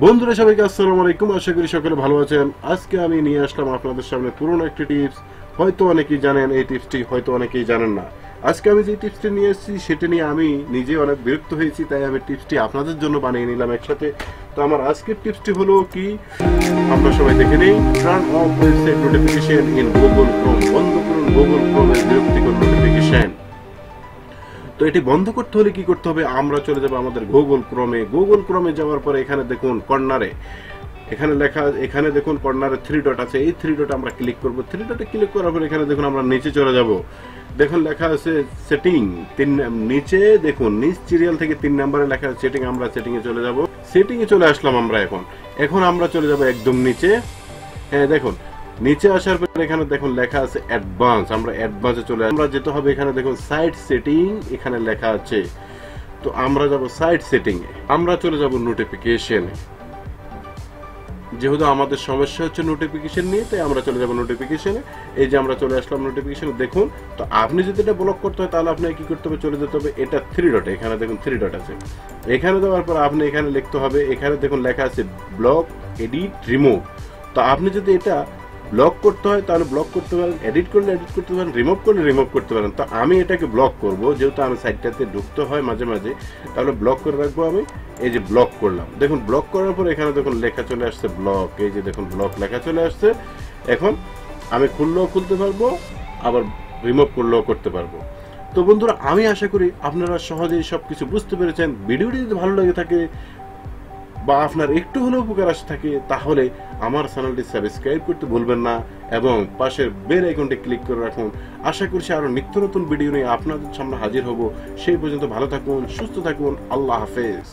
বন্ধুরা সবাইকে আসসালামু আলাইকুম, আশা করি সকলে ভালো আছেন। আজকে আমি নিয়ে আসলাম আপনাদের সামনে পুরনো একটি টিপস। হয়তো অনেকেই জানেন এই টিপসটি, হয়তো অনেকেই জানেন না। আজকে আমি যে টিপসটি নিয়ে এসেছি সেটা নিয়ে আমি নিজে অনেক বিরক্ত হয়েছি, তাই আমি টিপসটি আপনাদের জন্য বানিয়ে নিলাম একসাথে। তো আমার আজকের টিপসটি হলো কি, আমরা সবাই দেখে নেই। Turn off website notification in Google Chrome. বন্ধ করুন গুগল ক্রোমের বিরক্তিকর নোটিফিকেশন। তো এটি বন্ধ করতে হলে কি করতে হবে, আমরা চলে যাব আমাদের গুগল ক্রোমে যাওয়ার পরে এখানে দেখুন কর্নারে, এখানে দেখুন কর্নারে থ্রি ডট আছে। এই থ্রি ডট আমরা ক্লিক করব। থ্রি ডটে ক্লিক করার পরে এখানে দেখুন আমরা নিচে চলে যাব। দেখুন লেখা আছে সেটিং, নিচে দেখুন নিচ সিরিয়াল থেকে 3 নম্বরে লেখা আছে সেটিং। আমরা সেটিং এ চলে যাব। সেটিং এ চলে আসলাম আমরা। এখন আমরা চলে যাব একদম নিচে। হ্যাঁ দেখুন, নিচে আসার পর এখানে দেখুন লেখা আছে অ্যাডভান্স। আমরা অ্যাডভান্সে চলে আমরা যেতে হবে। এখানে দেখুন সাইট সেটিং এখানে লেখা আছে। তো আমরা যাব সাইট সেটিং এ। আমরা চলে যাব নোটিফিকেশনে। যেহেতু আমাদের সমস্যা হচ্ছে নোটিফিকেশন নিয়ে, তাই আমরা চলে যাব নোটিফিকেশনে। এই যে আমরা চলে আসলাম নোটিফিকেশনে। দেখুন, তো আপনি যদি এটা ব্লক করতে হয় তাহলে আপনাকে কি করতে হবে, চলে যেতে হবে এটা থ্রি ডট। এখানে দেখুন থ্রি ডট আছে। এখানে দেওয়ার পর আপনি এখানে লিখতে হবে, এখানে দেখুন লেখা আছে ব্লক, এডিট, রিমুভ। তো আপনি যদি এটা ব্লক করতে হয় তাহলে ব্লক করতে পারেন, এডিট করলে এডিট করতে পারেন, রিমুভ করলে রিমুভ করতে পারেন। তো আমি এটাকে ব্লক করব, যেহেতু আমি সাইটটাতে ঢুকতে হয় মাঝে মাঝে, তাহলে ব্লক করে রাখবো আমি। এই যে ব্লক করলাম। দেখুন ব্লক করার পর এখানে দেখুন লেখা চলে আসছে ব্লক। এই যে দেখুন ব্লক লেখা চলে আসছে। এখন আমি খুললেও খুলতে পারবো, আবার রিমুভ করলেও করতে পারবো। তো বন্ধুরা, আমি আশা করি আপনারা সহজেই সবকিছু বুঝতে পেরেছেন। ভিডিওটি যদি ভালো লেগে থাকে বা আপনার একটু হলেও উপকার আসে থাকে, তাহলে আমার চ্যানেলটি সাবস্ক্রাইব করতে ভুলবেন না এবং পাশের বেল আইকনটি ক্লিক করে রাখুন। আশা করছি আরো নিত্য নতুন ভিডিও নিয়ে আপনাদের সামনে হাজির হব। সেই পর্যন্ত ভালো থাকুন, সুস্থ থাকুন। আল্লাহ হাফেজ।